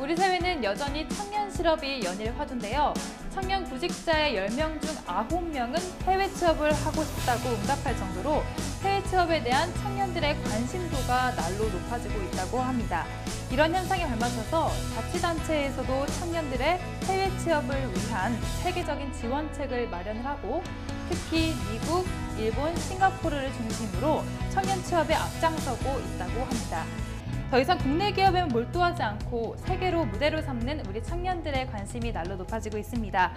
우리 사회는 여전히 청년 실업이 연일 화두인데요. 청년 구직자의 10명 중 9명은 해외 취업을 하고 싶다고 응답할 정도로 해외 취업에 대한 청년들의 관심도가 날로 높아지고 있다고 합니다. 이런 현상에 발맞춰서 자치단체에서도 청년들의 해외 취업을 위한 체계적인 지원책을 마련을 하고 특히 미국, 일본, 싱가포르를 중심으로 청년 취업에 앞장서고 있다고 합니다. 더 이상 국내 기업에만 몰두하지 않고 세계로 무대를 삼는 우리 청년들의 관심이 날로 높아지고 있습니다.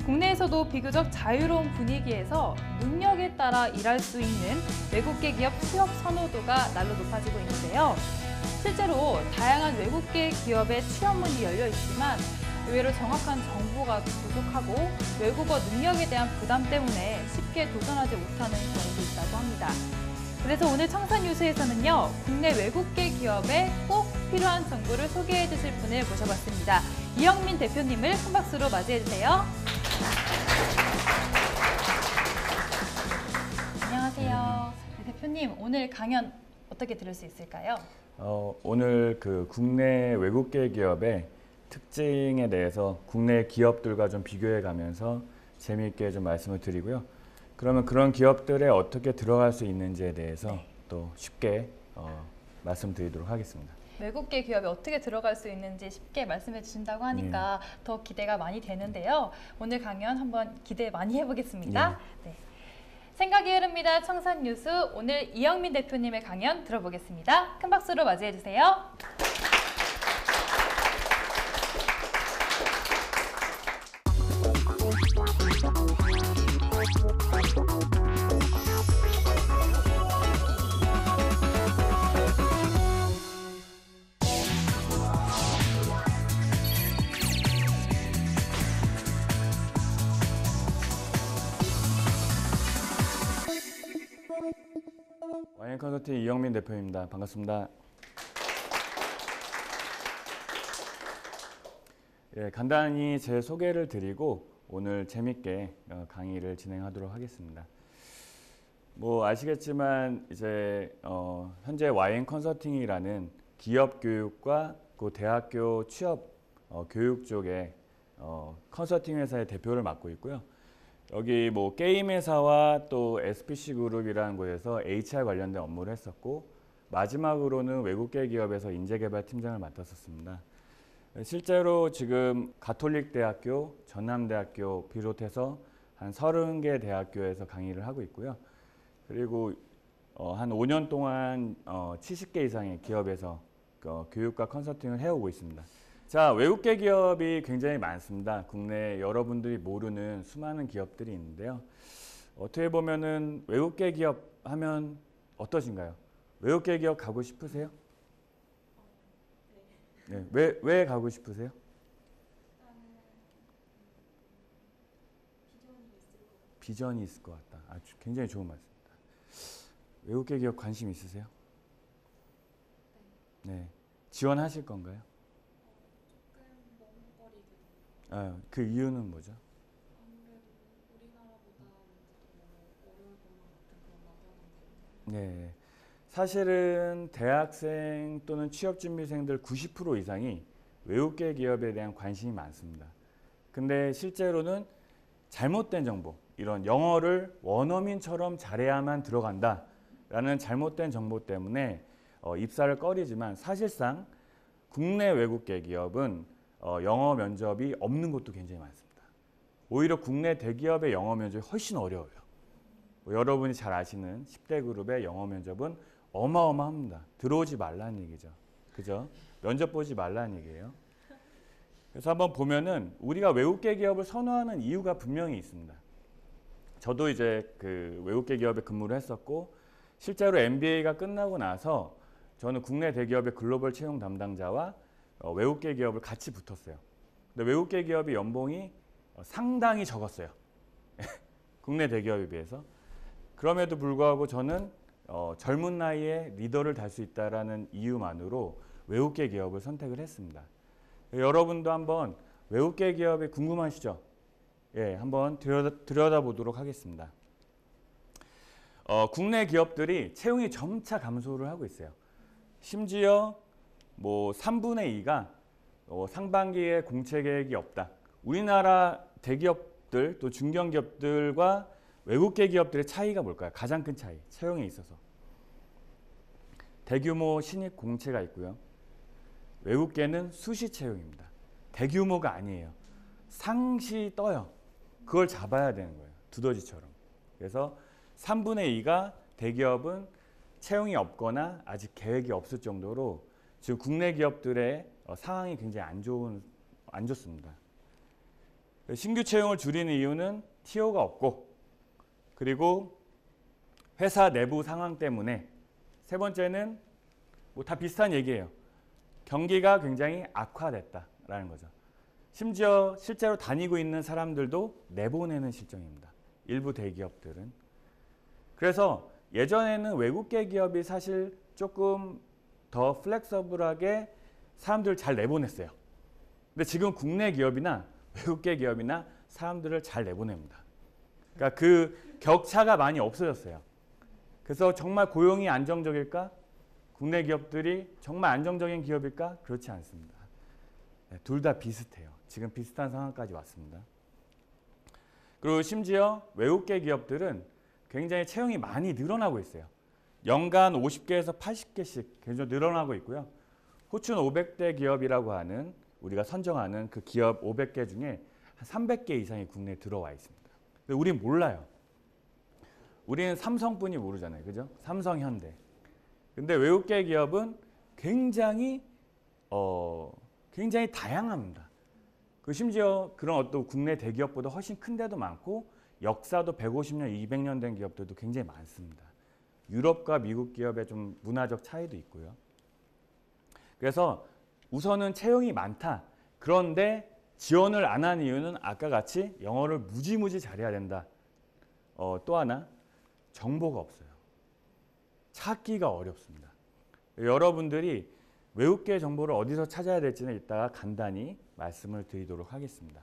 국내에서도 비교적 자유로운 분위기에서 능력에 따라 일할 수 있는 외국계 기업 취업 선호도가 날로 높아지고 있는데요. 실제로 다양한 외국계 기업의 취업문이 열려 있지만 의외로 정확한 정보가 부족하고 외국어 능력에 대한 부담 때문에 쉽게 도전하지 못하는 경우도 있다고 합니다. 그래서 오늘 청산뉴스에서는요, 국내 외국계 기업에 꼭 필요한 정보를 소개해 주실 분을 모셔봤습니다. 이영민 대표님을 큰 박수로 맞이해 주세요. 안녕하세요. 네, 대표님, 오늘 강연 어떻게 들을 수 있을까요? 오늘 그 국내 외국계 기업의 특징에 대해서 국내 기업들과 좀 비교해 가면서 재미있게 좀 말씀을 드리고요. 그러면 그런 기업들에 어떻게 들어갈 수 있는지에 대해서 또 쉽게 말씀드리도록 하겠습니다. 외국계 기업에 어떻게 들어갈 수 있는지 쉽게 말씀해 주신다고 하니까 더 기대가 많이 되는데요. 오늘 강연 한번 기대 많이 해보겠습니다. 네. 생각이 흐릅니다. 청산뉴스 오늘 이영민 대표님의 강연 들어보겠습니다. 큰 박수로 맞이해 주세요. YN 컨설팅 이영민 대표입니다. 반갑습니다. 간단히 제 소개를 드리고 오늘 재밌게 강의를 진행하도록 하겠습니다. 뭐 아시겠지만 이제 현재 YN 컨설팅이라는 기업 교육과 그 대학교 취업 교육 쪽에 컨설팅 회사의 대표를 맡고 있고요. 여기 뭐 게임 회사와 또 SPC 그룹이라는 곳에서 HR 관련된 업무를 했었고 마지막으로는 외국계 기업에서 인재개발 팀장을 맡았었습니다. 실제로 지금 가톨릭 대학교, 전남대학교 비롯해서 한 30개 대학교에서 강의를 하고 있고요. 그리고 한 5년 동안 70개 이상의 기업에서 교육과 컨설팅을 해오고 있습니다. 자, 외국계 기업이 굉장히 많습니다. 국내 여러분들이 모르는 수많은 기업들이 있는데요. 어떻게 보면은 외국계 기업 하면 어떠신가요? 외국계 기업 가고 싶으세요? 네. 왜 가고 싶으세요? 비전이 있을 것 같다. 아주 굉장히 좋은 말씀입니다. 외국계 기업 관심 있으세요? 네. 지원하실 건가요? 그 이유는 뭐죠? 네, 사실은 대학생 또는 취업준비생들 90% 이상이 외국계 기업에 대한 관심이 많습니다. 근데 실제로는 잘못된 정보, 이런 영어를 원어민처럼 잘해야만 들어간다라는 잘못된 정보 때문에 입사를 꺼리지만 사실상 국내 외국계 기업은 영어 면접이 없는 곳도 굉장히 많습니다. 오히려 국내 대기업의 영어 면접이 훨씬 어려워요. 여러분이 잘 아시는 10대 그룹의 영어 면접은 어마어마합니다. 들어오지 말라는 얘기죠. 그죠? 면접 보지 말라는 얘기예요. 그래서 한번 보면은 우리가 외국계 기업을 선호하는 이유가 분명히 있습니다. 저도 이제 그 외국계 기업에 근무를 했었고 실제로 MBA가 끝나고 나서 저는 국내 대기업의 글로벌 채용 담당자와 외국계 기업을 같이 붙었어요. 근데 외국계 기업이 연봉이 상당히 적었어요. 국내 대기업에 비해서. 그럼에도 불구하고 저는 젊은 나이에 리더를 달 수 있다는 이유만으로 외국계 기업을 선택을 했습니다. 여러분도 한번 외국계 기업이 궁금하시죠? 예, 한번 들여다보도록 하겠습니다. 국내 기업들이 채용이 점차 감소를 하고 있어요. 심지어 뭐 3분의 2가 상반기에 공채 계획이 없다. 우리나라 대기업들 또 중견기업들과 외국계 기업들의 차이가 뭘까요? 가장 큰 차이, 채용에 있어서. 대규모 신입 공채가 있고요. 외국계는 수시 채용입니다. 대규모가 아니에요. 상시 떠요. 그걸 잡아야 되는 거예요. 두더지처럼. 그래서 3분의 2가 대기업은 채용이 없거나 아직 계획이 없을 정도로 지금 국내 기업들의 상황이 굉장히 안 좋습니다. 신규 채용을 줄이는 이유는 TO가 없고, 그리고 회사 내부 상황 때문에, 세 번째는 뭐 다 비슷한 얘기예요. 경기가 굉장히 악화됐다라는 거죠. 심지어 실제로 다니고 있는 사람들도 내보내는 실정입니다. 일부 대기업들은. 그래서 예전에는 외국계 기업이 사실 조금 더 플렉서블하게 사람들을 잘 내보냈어요. 근데 지금 국내 기업이나 외국계 기업이나 사람들을 잘 내보냅니다. 그러니까 그 격차가 많이 없어졌어요. 그래서 정말 고용이 안정적일까? 국내 기업들이 정말 안정적인 기업일까? 그렇지 않습니다. 둘 다 비슷해요. 지금 비슷한 상황까지 왔습니다. 그리고 심지어 외국계 기업들은 굉장히 채용이 많이 늘어나고 있어요. 연간 50개에서 80개씩 계속 늘어나고 있고요. 포춘 500대 기업이라고 하는, 우리가 선정하는 그 기업 500개 중에 한 300개 이상이 국내에 들어와 있습니다. 근데 우린 몰라요. 우리는 삼성뿐이 모르잖아요. 그죠? 삼성, 현대. 근데 외국계 기업은 굉장히 다양합니다. 그 심지어 그런 어떤 국내 대기업보다 훨씬 큰 데도 많고, 역사도 150년, 200년 된 기업들도 굉장히 많습니다. 유럽과 미국 기업의 좀 문화적 차이도 있고요. 그래서 우선은 채용이 많다. 그런데 지원을 안 한 이유는 아까 같이 영어를 무지무지 잘해야 된다. 또 하나, 정보가 없어요. 찾기가 어렵습니다. 여러분들이 외국계 정보를 어디서 찾아야 될지는 이따가 간단히 말씀을 드리도록 하겠습니다.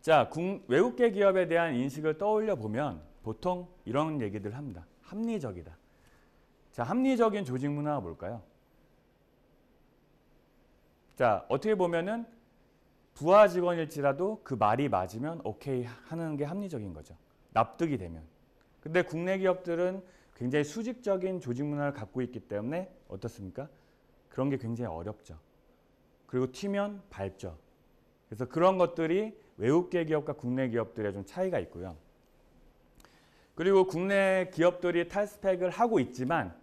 자, 외국계 기업에 대한 인식을 떠올려 보면 보통 이런 얘기들 합니다. 합리적이다. 자, 합리적인 조직 문화가 뭘까요? 자, 어떻게 보면은 부하 직원일지라도 그 말이 맞으면 오케이 하는 게 합리적인 거죠. 납득이 되면. 근데 국내 기업들은 굉장히 수직적인 조직 문화를 갖고 있기 때문에 어떻습니까? 그런 게 굉장히 어렵죠. 그리고 튀면 밟죠. 그래서 그런 것들이 외국계 기업과 국내 기업들의 좀 차이가 있고요. 그리고 국내 기업들이 탈스펙을 하고 있지만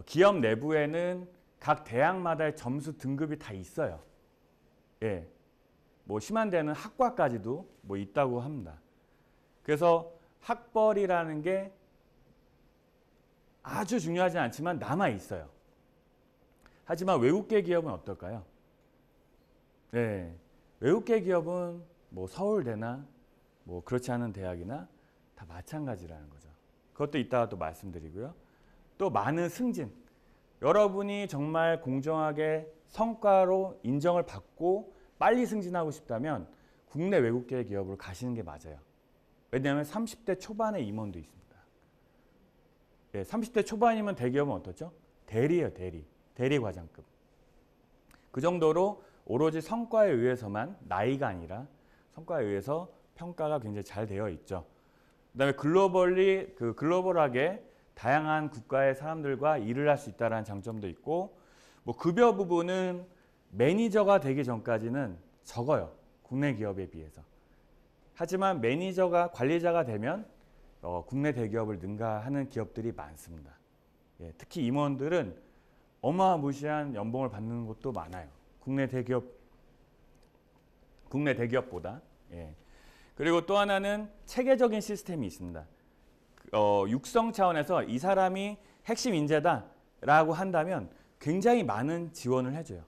기업 내부에는 각 대학마다의 점수 등급이 다 있어요. 예, 뭐 심한 데는 학과까지도 뭐 있다고 합니다. 그래서 학벌이라는 게 아주 중요하지 않지만 남아 있어요. 하지만 외국계 기업은 어떨까요? 네, 외국계 기업은 뭐 서울대나 뭐 그렇지 않은 대학이나 다 마찬가지라는 거죠. 그것도 이따가 또 말씀드리고요. 또 많은 승진. 여러분이 정말 공정하게 성과로 인정을 받고 빨리 승진하고 싶다면 국내 외국계 기업으로 가시는 게 맞아요. 왜냐하면 30대 초반의 임원도 있습니다. 네, 30대 초반이면 대기업은 어떻죠? 대리예요, 대리. 대리 과장급. 그 정도로 오로지 성과에 의해서만, 나이가 아니라 성과에 의해서 평가가 굉장히 잘 되어 있죠. 그다음에 글로벌하게 다양한 국가의 사람들과 일을 할 수 있다는 장점도 있고, 뭐 급여 부분은 매니저가 되기 전까지는 적어요. 국내 기업에 비해서. 하지만 매니저가, 관리자가 되면 국내 대기업을 능가하는 기업들이 많습니다. 예, 특히 임원들은 어마무시한 연봉을 받는 곳도 많아요. 국내 대기업보다. 예. 그리고 또 하나는 체계적인 시스템이 있습니다. 육성 차원에서 이 사람이 핵심 인재다라고 한다면 굉장히 많은 지원을 해줘요.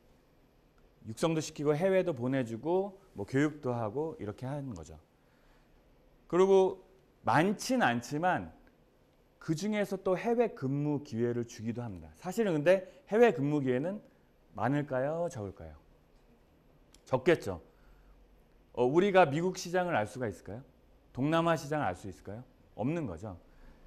육성도 시키고 해외도 보내주고 뭐 교육도 하고 이렇게 하는 거죠. 그리고 많진 않지만 그 중에서 또 해외 근무 기회를 주기도 합니다. 사실은 근데 해외 근무 기회는 많을까요? 적을까요? 적겠죠. 우리가 미국 시장을 알 수가 있을까요? 동남아 시장을 알 수 있을까요? 없는 거죠.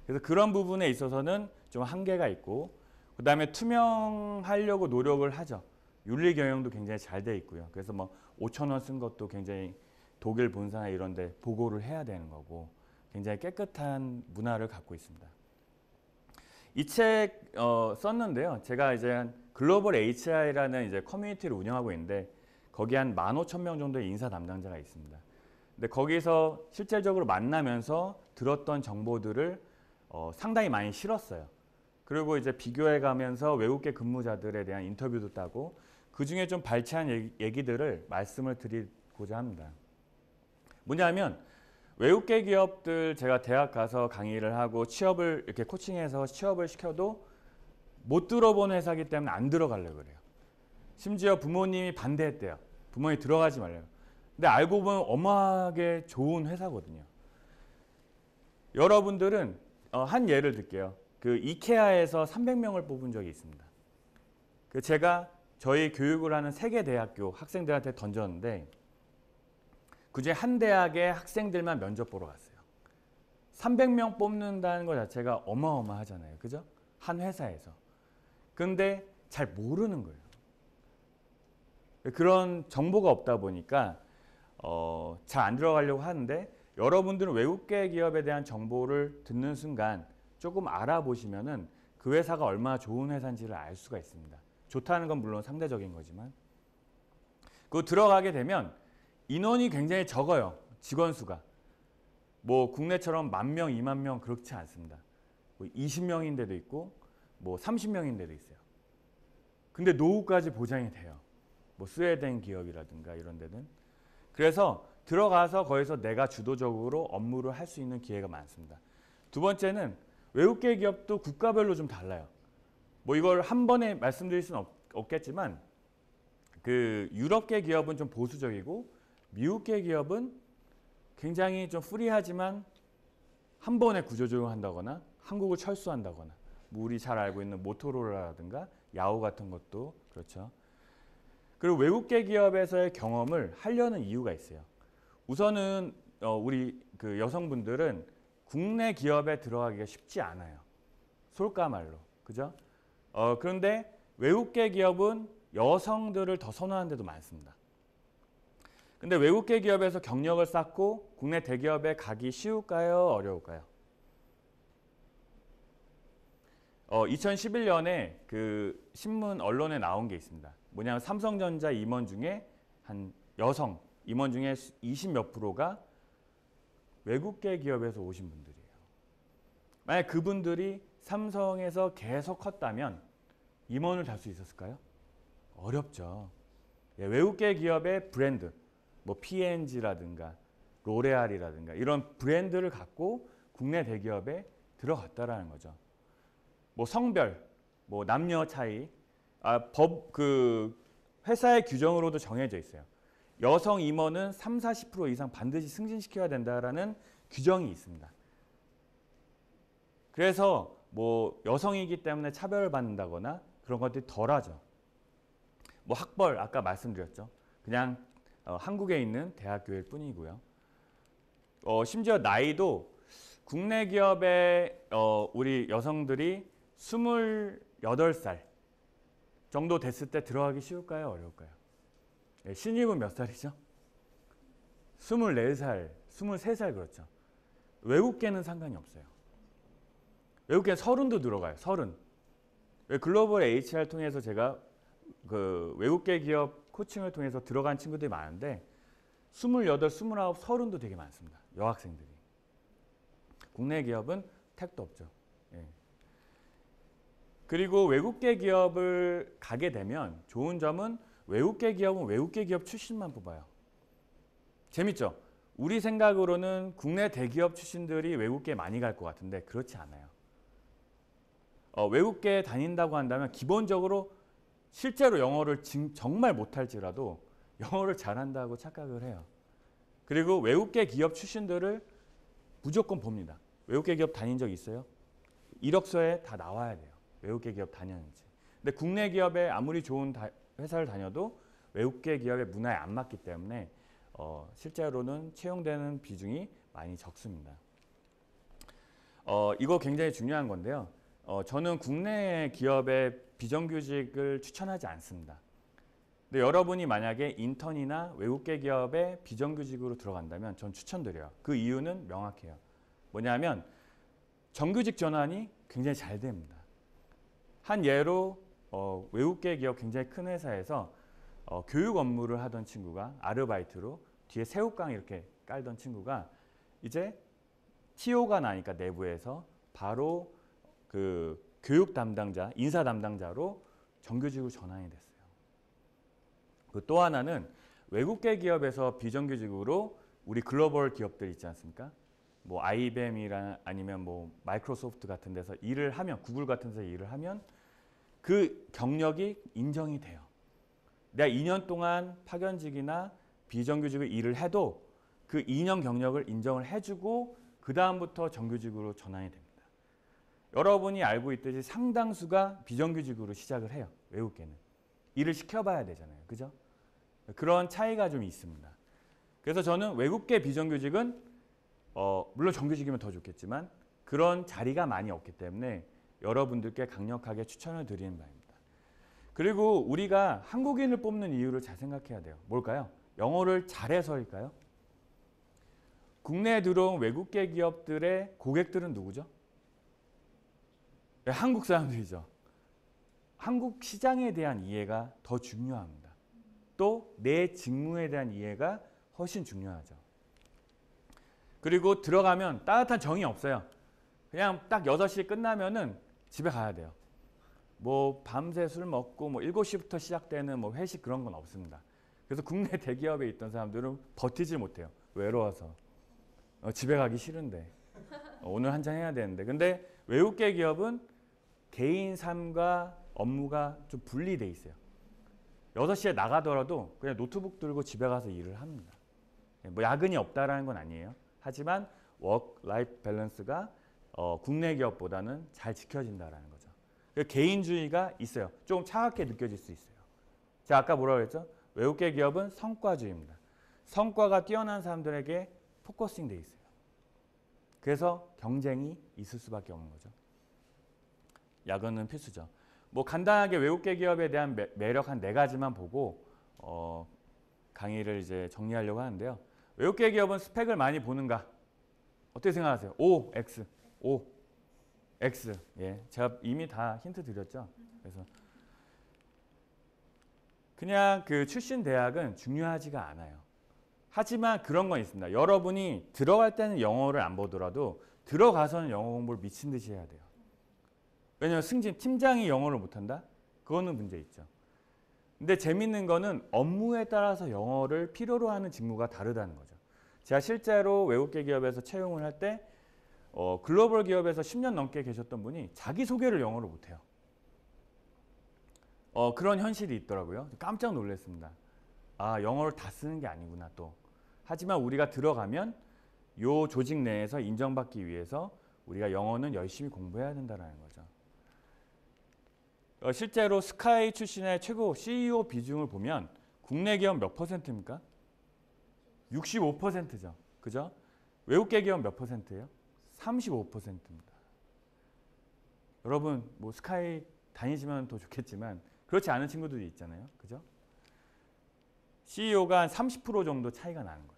그래서 그런 부분에 있어서는 좀 한계가 있고, 그 다음에 투명하려고 노력을 하죠. 윤리 경영도 굉장히 잘 돼 있고요. 그래서 뭐 5천 원 쓴 것도 굉장히 독일 본사나 이런 데 보고를 해야 되는 거고 굉장히 깨끗한 문화를 갖고 있습니다. 이 책 썼는데요. 제가 이제 글로벌 HR이라는 이제 커뮤니티를 운영하고 있는데 거기 한 15,000명 정도의 인사 담당자가 있습니다. 근데 거기서 실질적으로 만나면서 들었던 정보들을 상당히 많이 실었어요. 그리고 이제 비교해 가면서 외국계 근무자들에 대한 인터뷰도 따고 그 중에 좀 발췌한 얘기들을 말씀을 드리고자 합니다. 뭐냐면 외국계 기업들 제가 대학 가서 강의를 하고 취업을 이렇게 코칭해서 취업을 시켜도 못 들어본 회사이기 때문에 안 들어가려고 그래요. 심지어 부모님이 반대했대요. 부모님이 들어가지 말라고. 근데 알고 보면 어마하게 좋은 회사거든요. 여러분들은 한 예를 들게요. 그 이케아에서 300명을 뽑은 적이 있습니다. 그 제가 저희 교육을 하는 3개 대학교 학생들한테 던졌는데 그중에 한 대학의 학생들만 면접 보러 갔어요. 300명 뽑는다는 것 자체가 어마어마하잖아요. 그죠? 한 회사에서. 근데 잘 모르는 거예요. 그런 정보가 없다 보니까 잘 안 들어가려고 하는데 여러분들은 외국계 기업에 대한 정보를 듣는 순간 조금 알아보시면은 그 회사가 얼마나 좋은 회사인지를 알 수가 있습니다. 좋다는 건 물론 상대적인 거지만 그 들어가게 되면 인원이 굉장히 적어요. 직원 수가. 뭐 국내처럼 10,000명, 20,000명 그렇지 않습니다. 뭐 20명인 데도 있고 뭐 30명인 데도 있어요. 근데 노후까지 보장이 돼요. 뭐 스웨덴 기업이라든가 이런 데는. 그래서 들어가서 거기서 내가 주도적으로 업무를 할 수 있는 기회가 많습니다. 두 번째는 외국계 기업도 국가별로 좀 달라요. 뭐 이걸 한 번에 말씀드릴 수는 없겠지만 그 유럽계 기업은 좀 보수적이고 미국계 기업은 굉장히 좀 프리하지만 한 번에 구조조정한다거나 한국을 철수한다거나 뭐 우리 잘 알고 있는 모토로라라든가 야후 같은 것도 그렇죠. 그리고 외국계 기업에서의 경험을 하려는 이유가 있어요. 우선은 우리 그 여성분들은 국내 기업에 들어가기가 쉽지 않아요. 솔까말로. 그죠? 그런데 외국계 기업은 여성들을 더 선호하는 데도 많습니다. 근데 외국계 기업에서 경력을 쌓고 국내 대기업에 가기 쉬울까요? 어려울까요? 2011년에 그 신문 언론에 나온 게 있습니다. 뭐냐면 삼성전자 임원 중에 한 여성 임원 중에 20몇 프로가 외국계 기업에서 오신 분들이에요. 만약 그분들이 삼성에서 계속 컸다면 임원을 달 수 있었을까요? 어렵죠. 예, 외국계 기업의 브랜드, 뭐 P&G라든가 로레알이라든가 이런 브랜드를 갖고 국내 대기업에 들어갔다라는 거죠. 뭐 성별, 뭐 남녀 차이, 그 회사의 규정으로도 정해져 있어요. 여성 임원은 30-40% 이상 반드시 승진시켜야 된다라는 규정이 있습니다. 그래서 뭐 여성이기 때문에 차별을 받는다거나 그런 것들이 덜하죠. 뭐 학벌 아까 말씀드렸죠. 그냥 한국에 있는 대학교일 뿐이고요. 심지어 나이도 국내 기업에 우리 여성들이 28살 정도 됐을 때 들어가기 쉬울까요? 어려울까요? 네, 신입은 몇 살이죠? 24살, 23살 그렇죠. 외국계는 상관이 없어요. 외국계는 30도 들어가요. 30. 글로벌 HR 통해서 제가 그 외국계 기업 코칭을 통해서 들어간 친구들이 많은데 28, 29, 30도 되게 많습니다. 여학생들이. 국내 기업은 택도 없죠. 예. 그리고 외국계 기업을 가게 되면 좋은 점은 외국계 기업은 외국계 기업 출신만 뽑아요. 재밌죠? 우리 생각으로는 국내 대기업 출신들이 외국계 많이 갈 것 같은데 그렇지 않아요. 외국계 다닌다고 한다면 기본적으로 실제로 영어를 정말 못할지라도 영어를 잘한다고 착각을 해요. 그리고 외국계 기업 출신들을 무조건 봅니다. 외국계 기업 다닌 적 있어요? 이력서에 다 나와야 돼요. 외국계 기업 다녔는지. 근데 국내 기업에 아무리 좋은 회사를 다녀도 외국계 기업의 문화에 안 맞기 때문에 실제로는 채용되는 비중이 많이 적습니다. 이거 굉장히 중요한 건데요. 저는 국내 기업의 비정규직을 추천하지 않습니다. 근데 여러분이 만약에 인턴이나 외국계 기업에 비정규직으로 들어간다면 전 추천드려요. 그 이유는 명확해요. 뭐냐면 정규직 전환이 굉장히 잘 됩니다. 한 예로 외국계 기업 굉장히 큰 회사에서 교육 업무를 하던 친구가 아르바이트로 뒤에 새우깡 이렇게 깔던 친구가 이제 TO가 나니까 내부에서 바로 그 교육 담당자, 인사 담당자로 정규직으로 전환이 됐어요. 또 하나는 외국계 기업에서 비정규직으로 우리 글로벌 기업들 있지 않습니까? 뭐 IBM이나 아니면 뭐 마이크로소프트 같은 데서 일을 하면, 구글 같은 데서 일을 하면 그 경력이 인정이 돼요. 내가 2년 동안 파견직이나 비정규직을 일을 해도 그 2년 경력을 인정을 해주고 그 다음부터 정규직으로 전환이 됩니다. 여러분이 알고 있듯이 상당수가 비정규직으로 시작을 해요. 외국계는. 일을 시켜봐야 되잖아요. 그죠? 그런 차이가 좀 있습니다. 그래서 저는 외국계 비정규직은 물론 정규직이면 더 좋겠지만 그런 자리가 많이 없기 때문에 여러분들께 강력하게 추천을 드리는 바입니다. 그리고 우리가 한국인을 뽑는 이유를 잘 생각해야 돼요. 뭘까요? 영어를 잘해서일까요? 국내에 들어온 외국계 기업들의 고객들은 누구죠? 네, 한국 사람들이죠. 한국 시장에 대한 이해가 더 중요합니다. 또 내 직무에 대한 이해가 훨씬 중요하죠. 그리고 들어가면 따뜻한 정이 없어요. 그냥 딱 6시에 끝나면은 집에 가야 돼요. 뭐 밤새 술 먹고 뭐 7시부터 시작되는 뭐 회식 그런 건 없습니다. 그래서 국내 대기업에 있던 사람들은 버티질 못해요. 외로워서. 집에 가기 싫은데. 오늘 한잔 해야 되는데. 근데 외국계 기업은 개인 삶과 업무가 좀 분리돼 있어요. 6시에 나가더라도 그냥 노트북 들고 집에 가서 일을 합니다. 뭐 야근이 없다라는 건 아니에요. 하지만 워크 라이프 밸런스가 국내 기업보다는 잘 지켜진다라는 거죠. 개인주의가 있어요. 좀 차갑게 느껴질 수 있어요. 제가 아까 뭐라고 했죠? 외국계 기업은 성과주의입니다. 성과가 뛰어난 사람들에게 포커싱 돼 있어요. 그래서 경쟁이 있을 수밖에 없는 거죠. 야근은 필수죠. 뭐 간단하게 외국계 기업에 대한 매력 한 4가지만 보고 강의를 이제 정리하려고 하는데요. 외국계 기업은 스펙을 많이 보는가? 어떻게 생각하세요? O, X, O, X. 예, 제가 이미 다 힌트 드렸죠. 그래서 그냥 그 출신 대학은 중요하지가 않아요. 하지만 그런 건 있습니다. 여러분이 들어갈 때는 영어를 안 보더라도 들어가서는 영어 공부를 미친 듯이 해야 돼요. 왜냐하면 팀장이 영어를 못한다? 그거는 문제 있죠. 근데 재밌는 거는 업무에 따라서 영어를 필요로 하는 직무가 다르다는 거죠. 제가 실제로 외국계 기업에서 채용을 할 때 글로벌 기업에서 10년 넘게 계셨던 분이 자기소개를 영어로 못해요. 그런 현실이 있더라고요. 깜짝 놀랐습니다. 아, 영어를 다 쓰는 게 아니구나 또. 하지만 우리가 들어가면 요 조직 내에서 인정받기 위해서 우리가 영어는 열심히 공부해야 된다는 거죠. 실제로 스카이 출신의 최고 CEO 비중을 보면 국내 기업 몇 %입니까? 65%죠. 그죠? 외국계 기업 몇 %예요? 35%입니다. 여러분 뭐 스카이 다니시면 더 좋겠지만 그렇지 않은 친구들이 있잖아요. 그죠? CEO가 한 30% 정도 차이가 나는 거예요.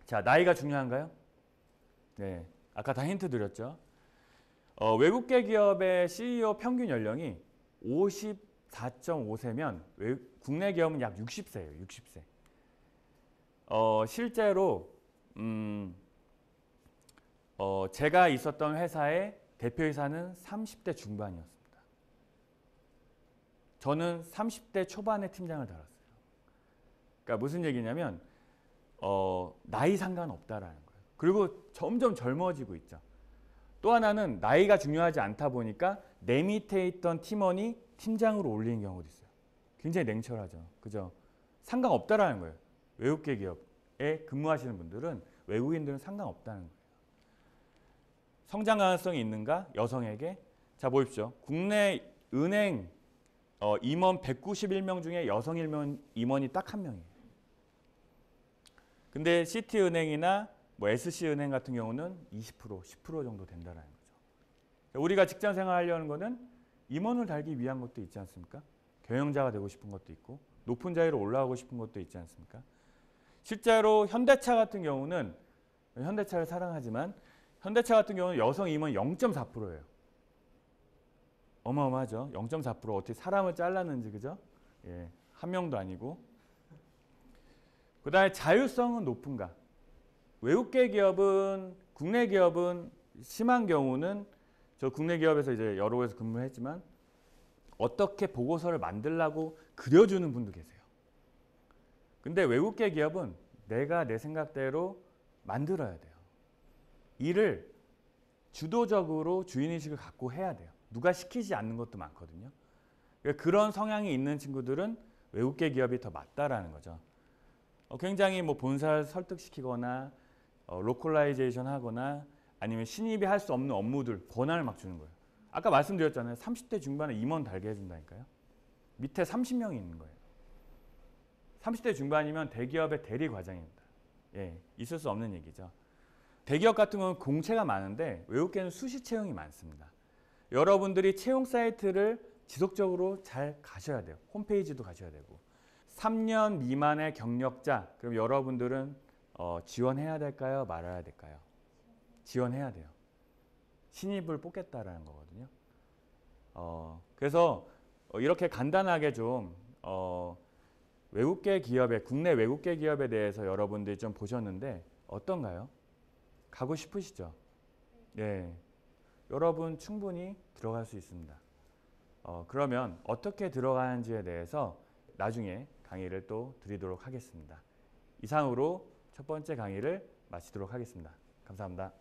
자, 나이가 중요한가요? 네, 아까 다 힌트 드렸죠. 외국계 기업의 CEO 평균 연령이 54.5세면 국내 기업은 약 60세예요. 60세. 실제로 제가 있었던 회사의 대표이사는 30대 중반이었습니다. 저는 30대 초반에 팀장을 달았어요. 그러니까 무슨 얘기냐면 나이 상관없다라는 거예요. 그리고 점점 젊어지고 있죠. 또 하나는 나이가 중요하지 않다 보니까 내 밑에 있던 팀원이 팀장으로 올리는 경우도 있어요. 굉장히 냉철하죠. 그죠? 상관없다라는 거예요. 외국계 기업에 근무하시는 분들은 외국인들은 상관없다는 거예요. 성장 가능성이 있는가? 여성에게. 자, 보십시오. 국내 은행 임원 191명 중에 여성 임원이 딱 1명이에요. 근데 시티은행이나 뭐 SC은행 같은 경우는 20%, 10% 정도 된다는 거죠. 우리가 직장 생활 하려는 거는 임원을 달기 위한 것도 있지 않습니까? 경영자가 되고 싶은 것도 있고 높은 자리로 올라가고 싶은 것도 있지 않습니까? 실제로 현대차 같은 경우는 현대차를 사랑하지만 현대차 같은 경우는 여성 임원 0.4%예요. 어마어마하죠. 0.4% 어떻게 사람을 잘랐는지 그죠? 예, 한 명도 아니고. 그다음에 자율성은 높은가? 외국계 기업은 국내 기업은 심한 경우는 저 국내 기업에서 이제 여러 곳에서 근무했지만 어떻게 보고서를 만들라고 그려주는 분도 계세요. 근데 외국계 기업은 내가 내 생각대로 만들어야 돼요. 일을 주도적으로 주인의식을 갖고 해야 돼요. 누가 시키지 않는 것도 많거든요. 그러니까 그런 성향이 있는 친구들은 외국계 기업이 더 맞다라는 거죠. 굉장히 뭐 본사를 설득시키거나 로컬라이제이션 하거나 아니면 신입이 할 수 없는 업무들 권한을 막 주는 거예요. 아까 말씀드렸잖아요. 30대 중반에 임원 달게 해준다니까요. 밑에 30명이 있는 거예요. 30대 중반이면 대기업의 대리 과장입니다. 예, 있을 수 없는 얘기죠. 대기업 같은 경우는 공채가 많은데 외국계는 수시 채용이 많습니다. 여러분들이 채용 사이트를 지속적으로 잘 가셔야 돼요. 홈페이지도 가셔야 되고. 3년 미만의 경력자, 그럼 여러분들은 지원해야 될까요? 말아야 될까요? 지원해야 돼요. 신입을 뽑겠다라는 거거든요. 그래서 이렇게 간단하게 좀 외국계 기업에, 국내 외국계 기업에 대해서 여러분들이 좀 보셨는데 어떤가요? 가고 싶으시죠? 네. 여러분 충분히 들어갈 수 있습니다. 그러면 어떻게 들어가는지에 대해서 나중에 강의를 또 드리도록 하겠습니다. 이상으로 첫 번째 강의를 마치도록 하겠습니다. 감사합니다.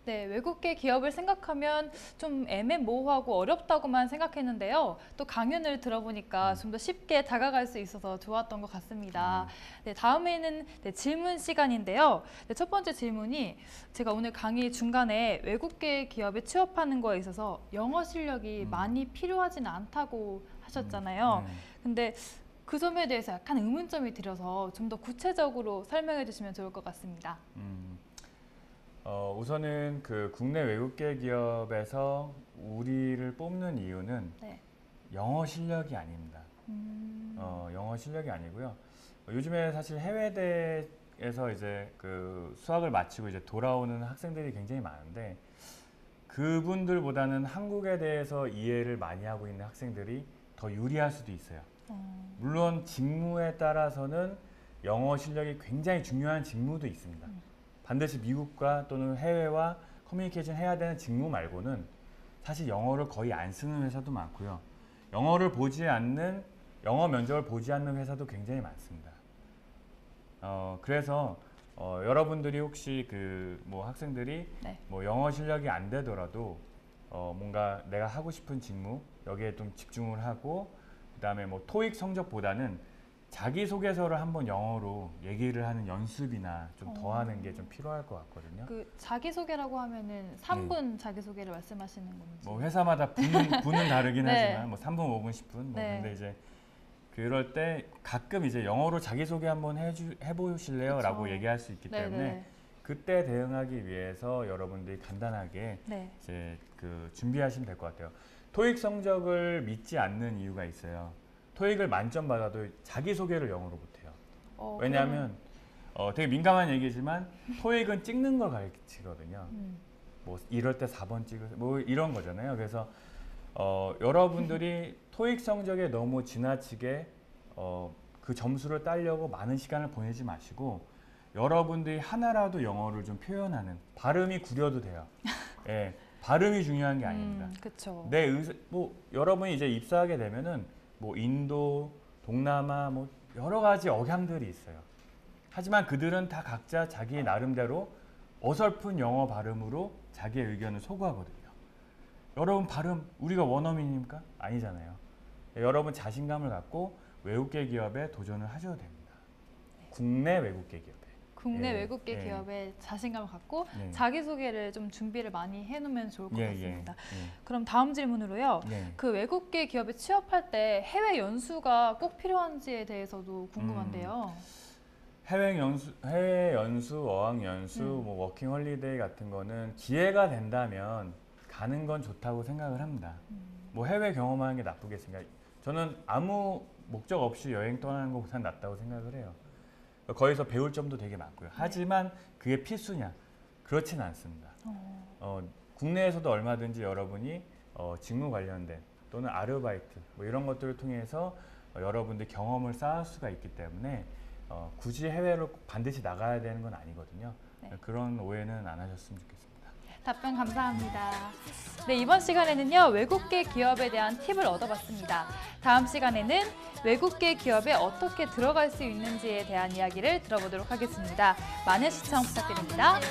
네, 외국계 기업을 생각하면 좀 애매모호하고 어렵다고만 생각했는데요. 또 강연을 들어보니까 좀 더 쉽게 다가갈 수 있어서 좋았던 것 같습니다. 네, 다음에는 질문 시간인데요. 네, 첫 번째 질문이 제가 오늘 강의 중간에 외국계 기업에 취업하는 거에 있어서 영어 실력이 많이 필요하지는 않다고 하셨잖아요. 근데 그 점에 대해서 약간 의문점이 들어서 좀 더 구체적으로 설명해 주시면 좋을 것 같습니다. 우선은 그 국내 외국계 기업에서 우리를 뽑는 이유는 네. 영어 실력이 아닙니다. 영어 실력이 아니고요. 요즘에 사실 해외대에서 이제 그 수학을 마치고 이제 돌아오는 학생들이 굉장히 많은데 그분들보다는 한국에 대해서 이해를 많이 하고 있는 학생들이 더 유리할 수도 있어요. 물론 직무에 따라서는 영어 실력이 굉장히 중요한 직무도 있습니다. 반드시 미국과 또는 해외와 커뮤니케이션 해야 되는 직무 말고는 사실 영어를 거의 안 쓰는 회사도 많고요. 영어를 보지 않는, 영어 면접을 보지 않는 회사도 굉장히 많습니다. 그래서 여러분들이 혹시 그 뭐 학생들이 네. 뭐 영어 실력이 안 되더라도 뭔가 내가 하고 싶은 직무 여기에 좀 집중을 하고 그다음에 뭐 토익 성적보다는 자기소개서를 한번 영어로 얘기를 하는 연습이나 좀 더 하는 게 좀 필요할 것 같거든요. 그 자기소개라고 하면은 3분 자기소개를 말씀하시는 건지. 뭐 회사마다 분은 다르긴 네. 하지만 뭐 3분, 5분, 10분 뭐 네. 근데 이제 그럴 때 가끔 이제 영어로 자기소개 한번 해보실래요? 그쵸. 라고 얘기할 수 있기 때문에 네네. 그때 대응하기 위해서 여러분들이 간단하게 네. 이제 그 준비하시면 될 것 같아요. 토익 성적을 믿지 않는 이유가 있어요. 토익을 만점 받아도 자기소개를 영어로 못해요. 왜냐하면 되게 민감한 얘기지만 토익은 찍는 걸 가르치거든요. 뭐 이럴 때 4번 찍으세요. 뭐 이런 거잖아요. 그래서 여러분들이 토익 성적에 너무 지나치게 그 점수를 따려고 많은 시간을 보내지 마시고 여러분들이 하나라도 영어를 좀 표현하는 발음이 구려도 돼요. 예, 발음이 중요한 게 아닙니다. 그렇죠. 뭐 여러분이 이제 입사하게 되면은 뭐 인도, 동남아 뭐 여러 가지 억양들이 있어요. 하지만 그들은 다 각자 자기 나름대로 어설픈 영어 발음으로 자기의 의견을 소구하거든요. 여러분 발음 우리가 원어민입니까? 아니잖아요. 여러분 자신감을 갖고 외국계 기업에 도전을 하셔도 됩니다. 국내 외국계 기업에. 국내 예, 외국계 예. 기업에 자신감을 갖고 네. 자기소개를 좀 준비를 많이 해놓으면 좋을 것 예, 같습니다. 예, 그럼 다음 질문으로요. 예. 그 외국계 기업에 취업할 때 해외 연수가 꼭 필요한지에 대해서도 궁금한데요. 해외 연수, 어학 연수, 뭐 워킹 홀리데이 같은 거는 기회가 된다면 가는 건 좋다고 생각을 합니다. 뭐 해외 경험하는 게 나쁘겠습니까? 저는 아무 목적 없이 여행 떠나는 것보다 낫다고 생각을 해요. 거기서 배울 점도 되게 많고요. 하지만 그게 필수냐? 그렇지는 않습니다. 국내에서도 얼마든지 여러분이 직무 관련된 또는 아르바이트 뭐 이런 것들을 통해서 여러분들 경험을 쌓을 수가 있기 때문에 굳이 해외로 꼭 반드시 나가야 되는 건 아니거든요. 네. 그런 오해는 안 하셨으면 좋겠습니다. 답변 감사합니다. 네, 이번 시간에는요, 외국계 기업에 대한 팁을 얻어봤습니다. 다음 시간에는 외국계 기업에 어떻게 들어갈 수 있는지에 대한 이야기를 들어보도록 하겠습니다. 많은 시청 부탁드립니다.